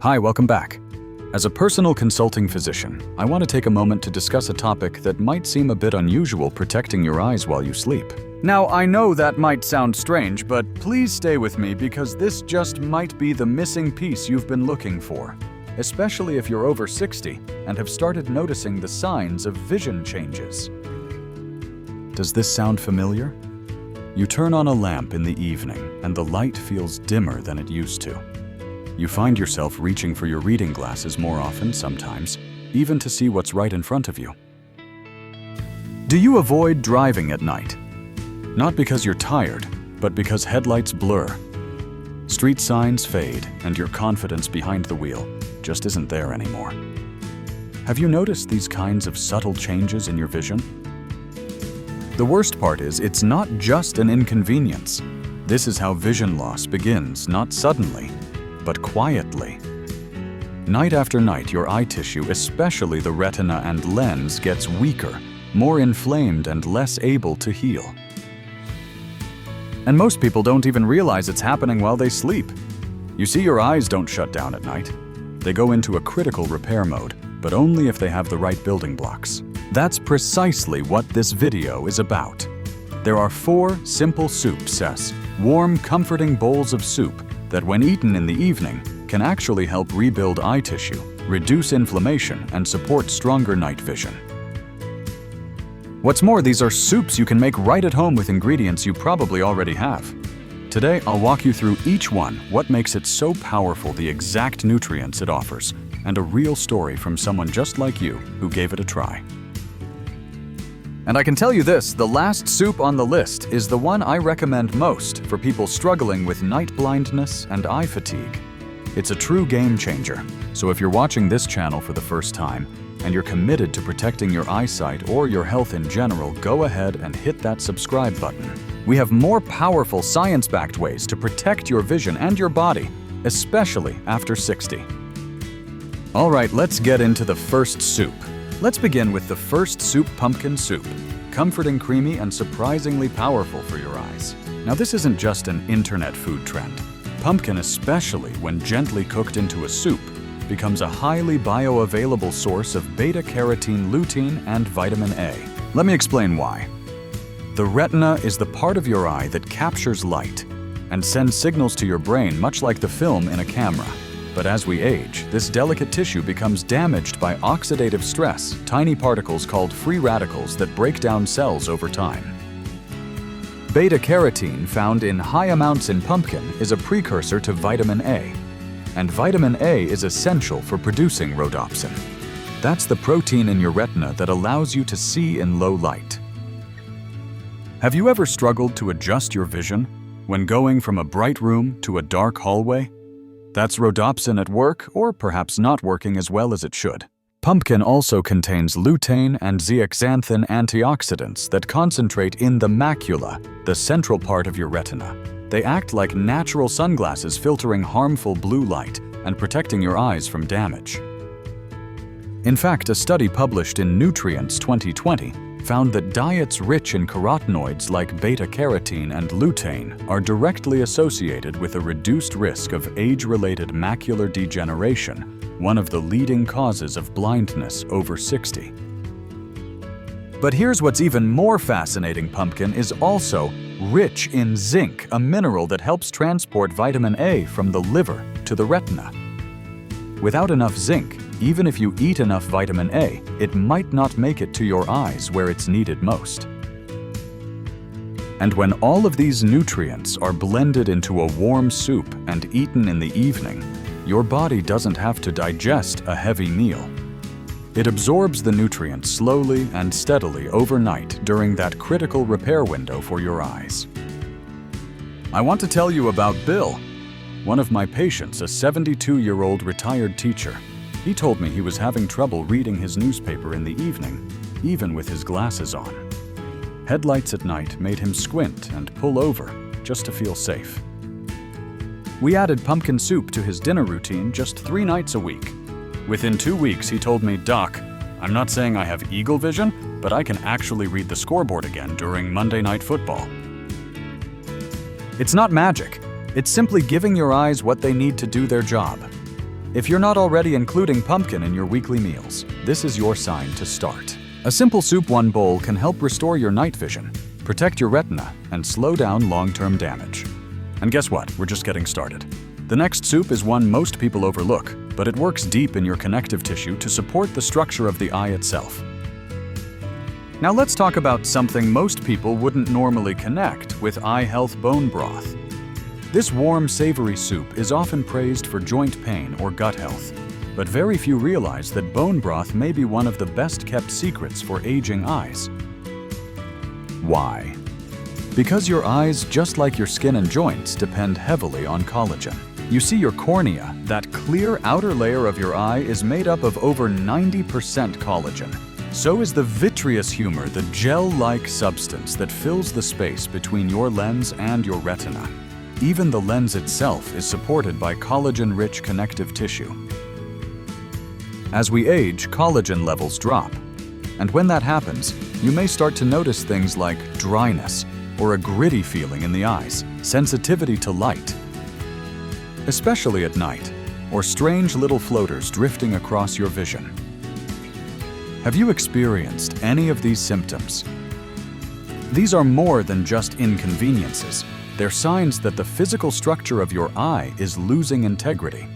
Hi, welcome back. As a personal consulting physician, I want to take a moment to discuss a topic that might seem a bit unusual: protecting your eyes while you sleep. Now, I know that might sound strange, but please stay with me because this just might be the missing piece you've been looking for, especially if you're over 60 and have started noticing the signs of vision changes. Does this sound familiar? You turn on a lamp in the evening and the light feels dimmer than it used to. You find yourself reaching for your reading glasses more often, sometimes, even to see what's right in front of you. Do you avoid driving at night? Not because you're tired, but because headlights blur. Street signs fade, and your confidence behind the wheel just isn't there anymore. Have you noticed these kinds of subtle changes in your vision? The worst part is, it's not just an inconvenience. This is how vision loss begins, not suddenly, but quietly. Night after night, your eye tissue, especially the retina and lens, gets weaker, more inflamed, and less able to heal. And most people don't even realize it's happening while they sleep. You see, your eyes don't shut down at night. They go into a critical repair mode, but only if they have the right building blocks. That's precisely what this video is about. There are 4 simple soups, warm, comforting bowls of soup that, when eaten in the evening, can actually help rebuild eye tissue, reduce inflammation, and support stronger night vision. What's more, these are soups you can make right at home with ingredients you probably already have. Today, I'll walk you through each one, what makes it so powerful, the exact nutrients it offers, and a real story from someone just like you who gave it a try. And I can tell you this, the last soup on the list is the one I recommend most for people struggling with night blindness and eye fatigue. It's a true game changer, so if you're watching this channel for the first time and you're committed to protecting your eyesight or your health in general, go ahead and hit that subscribe button. We have more powerful science-backed ways to protect your vision and your body, especially after 60. All right, let's get into the first soup. Let's begin with the first soup, pumpkin soup. Comforting, creamy, and surprisingly powerful for your eyes. Now, this isn't just an internet food trend. Pumpkin, especially when gently cooked into a soup, becomes a highly bioavailable source of beta-carotene, lutein, and vitamin A. Let me explain why. The retina is the part of your eye that captures light and sends signals to your brain, much like the film in a camera. But as we age, this delicate tissue becomes damaged by oxidative stress, tiny particles called free radicals that break down cells over time. Beta-carotene, found in high amounts in pumpkin, is a precursor to vitamin A. And vitamin A is essential for producing rhodopsin. That's the protein in your retina that allows you to see in low light. Have you ever struggled to adjust your vision when going from a bright room to a dark hallway? That's rhodopsin at work, or perhaps not working as well as it should. Pumpkin also contains lutein and zeaxanthin antioxidants that concentrate in the macula, the central part of your retina. They act like natural sunglasses, filtering harmful blue light and protecting your eyes from damage. In fact, a study published in Nutrients 2020 found that diets rich in carotenoids like beta-carotene and lutein are directly associated with a reduced risk of age-related macular degeneration, one of the leading causes of blindness over 60. But here's what's even more fascinating: pumpkin is also rich in zinc, a mineral that helps transport vitamin A from the liver to the retina. Without enough zinc, even if you eat enough vitamin A, it might not make it to your eyes where it's needed most. And when all of these nutrients are blended into a warm soup and eaten in the evening, your body doesn't have to digest a heavy meal. It absorbs the nutrients slowly and steadily overnight during that critical repair window for your eyes. I want to tell you about Bill, one of my patients, a 72-year-old retired teacher. He told me he was having trouble reading his newspaper in the evening, even with his glasses on. Headlights at night made him squint and pull over just to feel safe. We added pumpkin soup to his dinner routine just 3 nights a week. Within 2 weeks, he told me, "Doc, I'm not saying I have eagle vision, but I can actually read the scoreboard again during Monday Night Football." It's not magic. It's simply giving your eyes what they need to do their job. If you're not already including pumpkin in your weekly meals, this is your sign to start. A simple soup 1 bowl can help restore your night vision, protect your retina, and slow down long-term damage. And guess what? We're just getting started. The next soup is one most people overlook, but it works deep in your connective tissue to support the structure of the eye itself. Now let's talk about something most people wouldn't normally connect with eye health: bone broth. This warm, savory soup is often praised for joint pain or gut health, but very few realize that bone broth may be one of the best-kept secrets for aging eyes. Why? Because your eyes, just like your skin and joints, depend heavily on collagen. You see, your cornea, that clear outer layer of your eye, is made up of over 90% collagen. So is the vitreous humor, the gel-like substance that fills the space between your lens and your retina. Even the lens itself is supported by collagen-rich connective tissue. As we age, collagen levels drop. And when that happens, you may start to notice things like dryness or a gritty feeling in the eyes, sensitivity to light, especially at night, or strange little floaters drifting across your vision. Have you experienced any of these symptoms? These are more than just inconveniences. They're signs that the physical structure of your eye is losing integrity.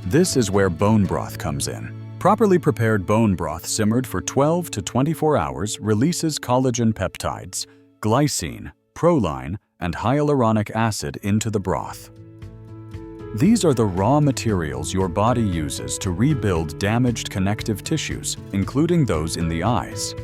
This is where bone broth comes in. Properly prepared bone broth simmered for 12 to 24 hours releases collagen peptides, glycine, proline, and hyaluronic acid into the broth. These are the raw materials your body uses to rebuild damaged connective tissues, including those in the eyes.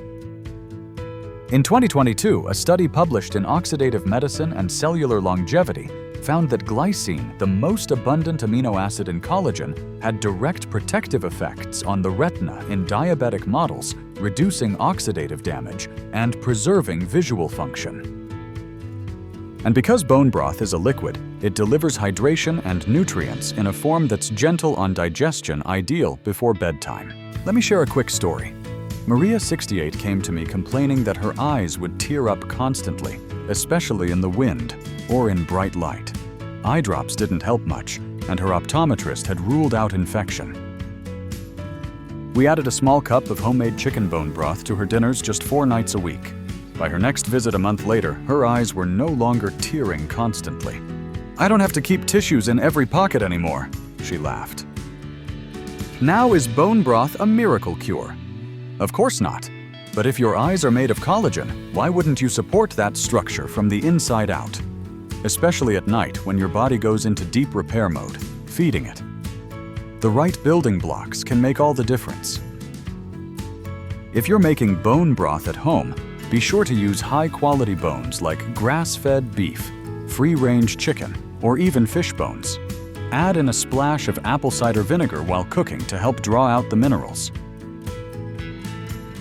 In 2022, a study published in Oxidative Medicine and Cellular Longevity found that glycine, the most abundant amino acid in collagen, had direct protective effects on the retina in diabetic models, reducing oxidative damage and preserving visual function. And because bone broth is a liquid, it delivers hydration and nutrients in a form that's gentle on digestion, ideal before bedtime. Let me share a quick story. Maria, 68, came to me complaining that her eyes would tear up constantly, especially in the wind or in bright light. Eye drops didn't help much, and her optometrist had ruled out infection. We added a small cup of homemade chicken bone broth to her dinners just 4 nights a week. By her next visit a month later, her eyes were no longer tearing constantly. "I don't have to keep tissues in every pocket anymore," she laughed. Now, is bone broth a miracle cure? Of course not. But if your eyes are made of collagen, why wouldn't you support that structure from the inside out? Especially at night when your body goes into deep repair mode, feeding it. The right building blocks can make all the difference. If you're making bone broth at home, be sure to use high-quality bones like grass-fed beef, free-range chicken, or even fish bones. Add in a splash of apple cider vinegar while cooking to help draw out the minerals.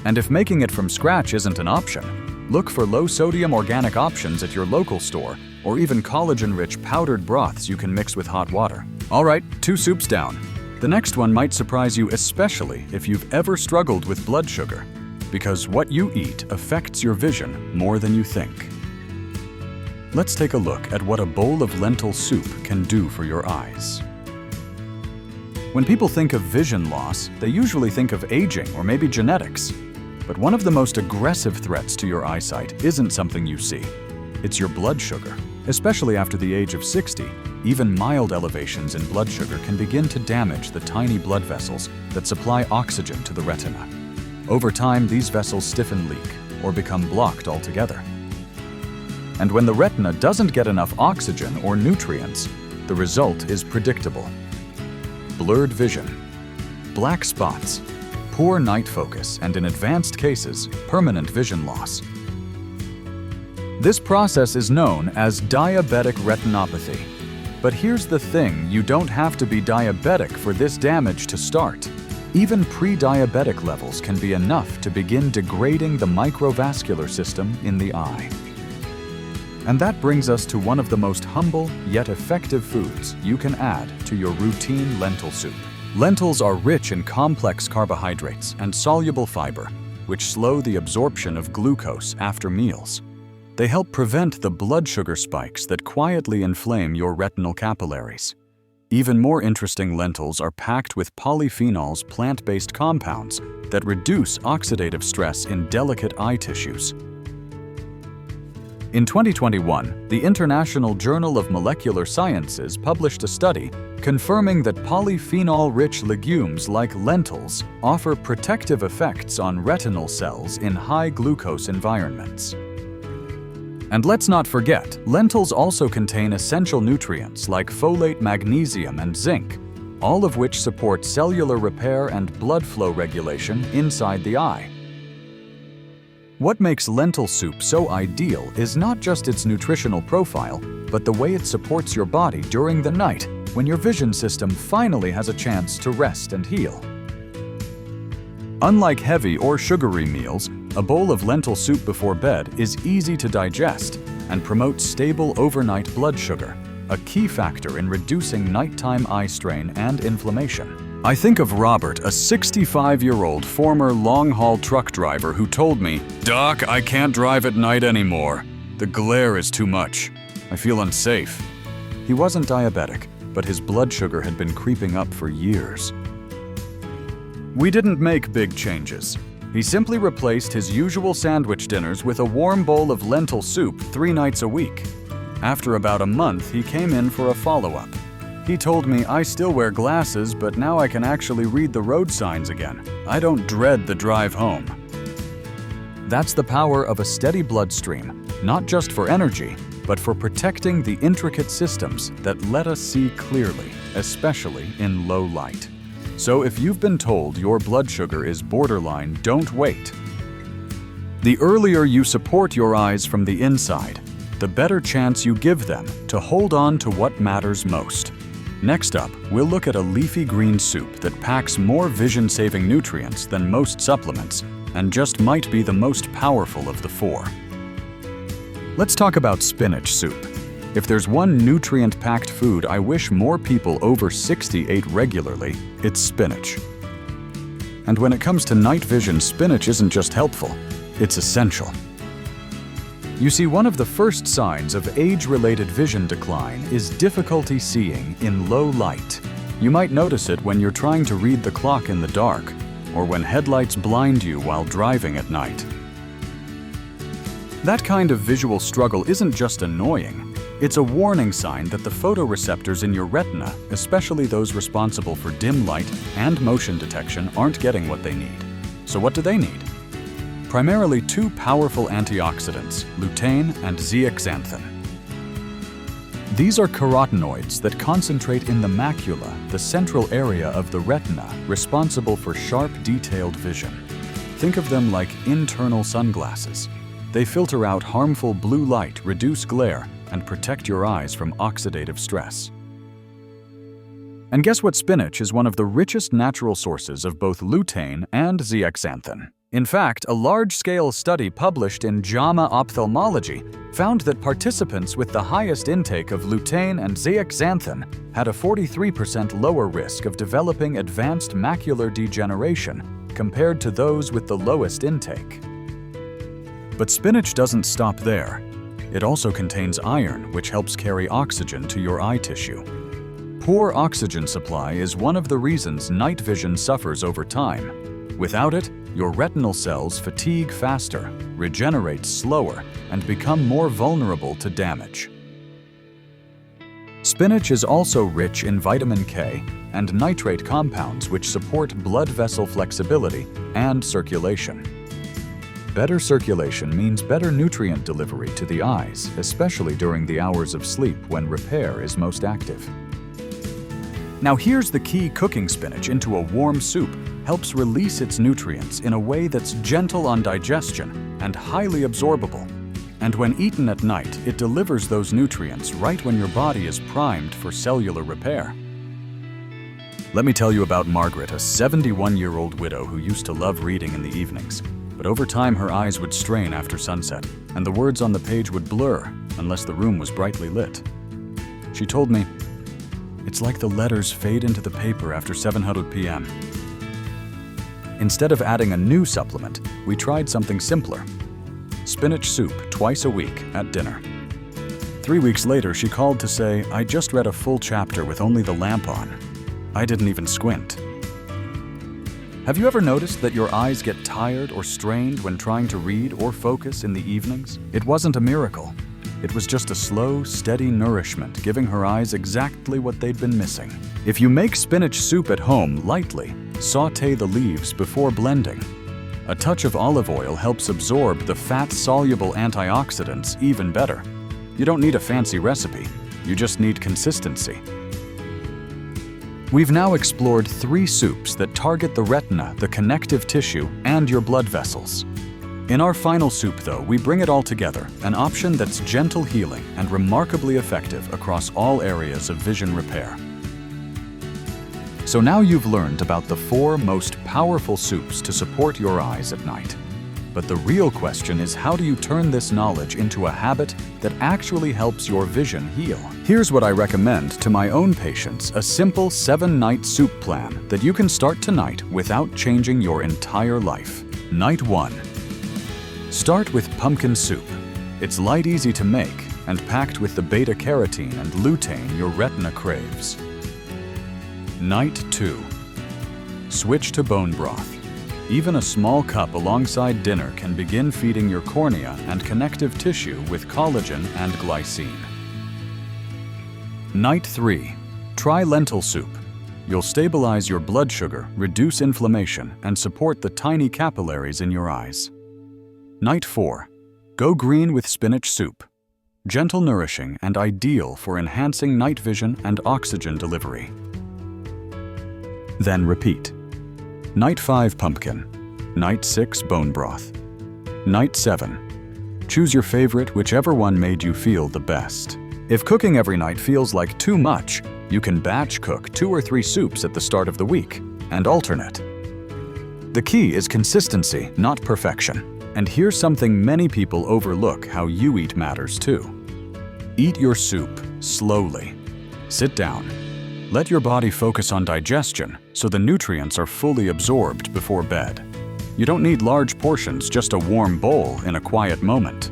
And if making it from scratch isn't an option, look for low-sodium organic options at your local store, or even collagen-rich powdered broths you can mix with hot water. All right, 2 soups down. The next one might surprise you, especially if you've ever struggled with blood sugar, because what you eat affects your vision more than you think. Let's take a look at what a bowl of lentil soup can do for your eyes. When people think of vision loss, they usually think of aging or maybe genetics. But one of the most aggressive threats to your eyesight isn't something you see. It's your blood sugar. Especially after the age of 60, even mild elevations in blood sugar can begin to damage the tiny blood vessels that supply oxygen to the retina. Over time, these vessels stiffen, leak, or become blocked altogether. And when the retina doesn't get enough oxygen or nutrients, the result is predictable. Blurred vision, black spots, poor night focus, and in advanced cases, permanent vision loss. This process is known as diabetic retinopathy. But here's the thing, you don't have to be diabetic for this damage to start. Even pre-diabetic levels can be enough to begin degrading the microvascular system in the eye. And that brings us to one of the most humble yet effective foods you can add to your routine lentil soup. Lentils are rich in complex carbohydrates and soluble fiber, which slow the absorption of glucose after meals. They help prevent the blood sugar spikes that quietly inflame your retinal capillaries. Even more interesting, lentils are packed with polyphenols, plant-based compounds that reduce oxidative stress in delicate eye tissues. In 2021, the International Journal of Molecular Sciences published a study confirming that polyphenol-rich legumes like lentils offer protective effects on retinal cells in high-glucose environments. And let's not forget, lentils also contain essential nutrients like folate, magnesium, and zinc, all of which support cellular repair and blood flow regulation inside the eye. What makes lentil soup so ideal is not just its nutritional profile, but the way it supports your body during the night when your vision system finally has a chance to rest and heal. Unlike heavy or sugary meals, a bowl of lentil soup before bed is easy to digest and promotes stable overnight blood sugar, a key factor in reducing nighttime eye strain and inflammation. I think of Robert, a 65-year-old former long-haul truck driver who told me, "Doc, I can't drive at night anymore. The glare is too much. I feel unsafe." He wasn't diabetic, but his blood sugar had been creeping up for years. We didn't make big changes. He simply replaced his usual sandwich dinners with a warm bowl of lentil soup 3 nights a week. After about a month, he came in for a follow-up. He told me, "I still wear glasses, but now I can actually read the road signs again. I don't dread the drive home." That's the power of a steady bloodstream, not just for energy, but for protecting the intricate systems that let us see clearly, especially in low light. So if you've been told your blood sugar is borderline, don't wait. The earlier you support your eyes from the inside, the better chance you give them to hold on to what matters most. Next up, we'll look at a leafy green soup that packs more vision-saving nutrients than most supplements and just might be the most powerful of the 4. Let's talk about spinach soup. If there's one nutrient-packed food I wish more people over 60 ate regularly, it's spinach. And when it comes to night vision, spinach isn't just helpful, it's essential. You see, one of the first signs of age-related vision decline is difficulty seeing in low light. You might notice it when you're trying to read the clock in the dark, or when headlights blind you while driving at night. That kind of visual struggle isn't just annoying, it's a warning sign that the photoreceptors in your retina, especially those responsible for dim light and motion detection, aren't getting what they need. So what do they need? Primarily 2 powerful antioxidants, lutein and zeaxanthin. These are carotenoids that concentrate in the macula, the central area of the retina responsible for sharp, detailed vision. Think of them like internal sunglasses. They filter out harmful blue light, reduce glare, and protect your eyes from oxidative stress. And guess what? Spinach is one of the richest natural sources of both lutein and zeaxanthin. In fact, a large-scale study published in JAMA Ophthalmology found that participants with the highest intake of lutein and zeaxanthin had a 43% lower risk of developing advanced macular degeneration compared to those with the lowest intake. But spinach doesn't stop there. It also contains iron, which helps carry oxygen to your eye tissue. Poor oxygen supply is one of the reasons night vision suffers over time. Without it, your retinal cells fatigue faster, regenerate slower, and become more vulnerable to damage. Spinach is also rich in vitamin K and nitrate compounds which support blood vessel flexibility and circulation. Better circulation means better nutrient delivery to the eyes, especially during the hours of sleep when repair is most active. Now here's the key: cooking spinach into a warm soup helps release its nutrients in a way that's gentle on digestion and highly absorbable. And when eaten at night, it delivers those nutrients right when your body is primed for cellular repair. Let me tell you about Margaret, a 71-year-old widow who used to love reading in the evenings. But over time, her eyes would strain after sunset, and the words on the page would blur unless the room was brightly lit. She told me, "It's like the letters fade into the paper after 7:00 p.m. Instead of adding a new supplement, we tried something simpler: spinach soup twice a week at dinner. 3 weeks later, she called to say, "I just read a full chapter with only the lamp on. I didn't even squint." Have you ever noticed that your eyes get tired or strained when trying to read or focus in the evenings? It wasn't a miracle. It was just a slow, steady nourishment, giving her eyes exactly what they'd been missing. If you make spinach soup at home lightly, sauté the leaves before blending. A touch of olive oil helps absorb the fat-soluble antioxidants even better. You don't need a fancy recipe, you just need consistency. We've now explored 3 soups that target the retina, the connective tissue, and your blood vessels. In our final soup, though, we bring it all together, an option that's gentle healing and remarkably effective across all areas of vision repair. So now you've learned about the 4 most powerful soups to support your eyes at night. But the real question is, how do you turn this knowledge into a habit that actually helps your vision heal? Here's what I recommend to my own patients, a simple 7-night soup plan that you can start tonight without changing your entire life. Night 1. Start with pumpkin soup. It's light, easy to make, and packed with the beta-carotene and lutein your retina craves. Night 2. Switch to bone broth. Even a small cup alongside dinner can begin feeding your cornea and connective tissue with collagen and glycine. Night 3. Try lentil soup. You'll stabilize your blood sugar, reduce inflammation, and support the tiny capillaries in your eyes. Night 4. Go green with spinach soup. Gentle, nourishing, and ideal for enhancing night vision and oxygen delivery. Then repeat. Night 5, pumpkin. Night 6, bone broth. Night 7. Choose your favorite, whichever one made you feel the best. If cooking every night feels like too much, you can batch cook 2 or 3 soups at the start of the week and alternate. The key is consistency, not perfection. And here's something many people overlook: how you eat matters too. Eat your soup slowly. Sit down. Let your body focus on digestion so the nutrients are fully absorbed before bed. You don't need large portions, just a warm bowl in a quiet moment.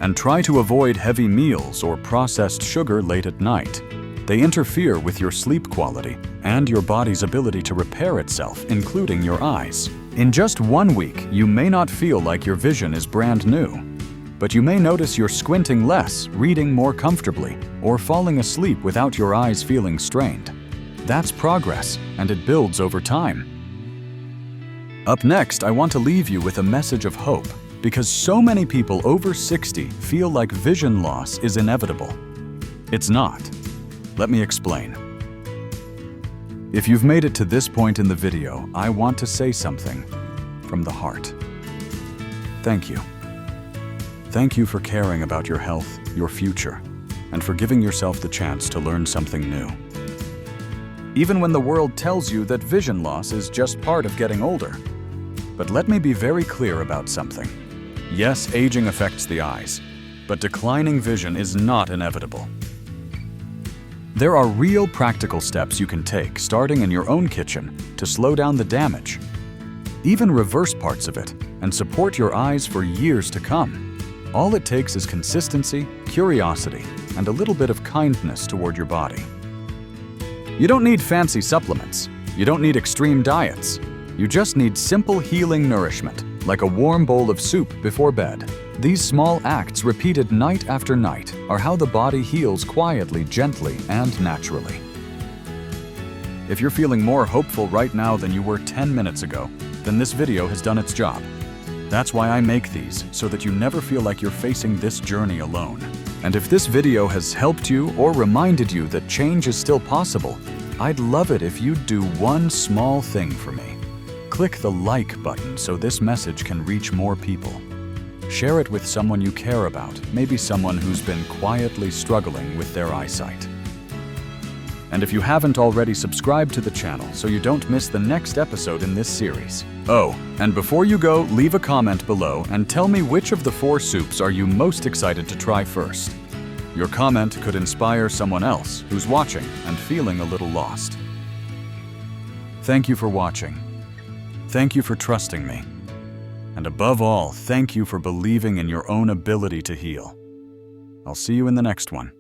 And try to avoid heavy meals or processed sugar late at night. They interfere with your sleep quality and your body's ability to repair itself, including your eyes. In just 1 week, you may not feel like your vision is brand new, but you may notice you're squinting less, reading more comfortably, or falling asleep without your eyes feeling strained. That's progress, and it builds over time. Up next, I want to leave you with a message of hope, because so many people over 60 feel like vision loss is inevitable. It's not. Let me explain. If you've made it to this point in the video, I want to say something from the heart. Thank you. Thank you for caring about your health, your future, and for giving yourself the chance to learn something new. Even when the world tells you that vision loss is just part of getting older. But let me be very clear about something. Yes, aging affects the eyes, but declining vision is not inevitable. There are real practical steps you can take, starting in your own kitchen, to slow down the damage. Even reverse parts of it, and support your eyes for years to come. All it takes is consistency, curiosity, and a little bit of kindness toward your body. You don't need fancy supplements. You don't need extreme diets. You just need simple healing nourishment, like a warm bowl of soup before bed. These small acts repeated night after night are how the body heals quietly, gently, and naturally. If you're feeling more hopeful right now than you were 10 minutes ago, then this video has done its job. That's why I make these, so that you never feel like you're facing this journey alone. And if this video has helped you or reminded you that change is still possible, I'd love it if you'd do one small thing for me. Click the like button so this message can reach more people. Share it with someone you care about, maybe someone who's been quietly struggling with their eyesight. And if you haven't already, subscribe to the channel so you don't miss the next episode in this series. Oh, and before you go, leave a comment below and tell me which of the 4 soups are you most excited to try first. Your comment could inspire someone else who's watching and feeling a little lost. Thank you for watching. Thank you for trusting me. And above all, thank you for believing in your own ability to heal. I'll see you in the next one.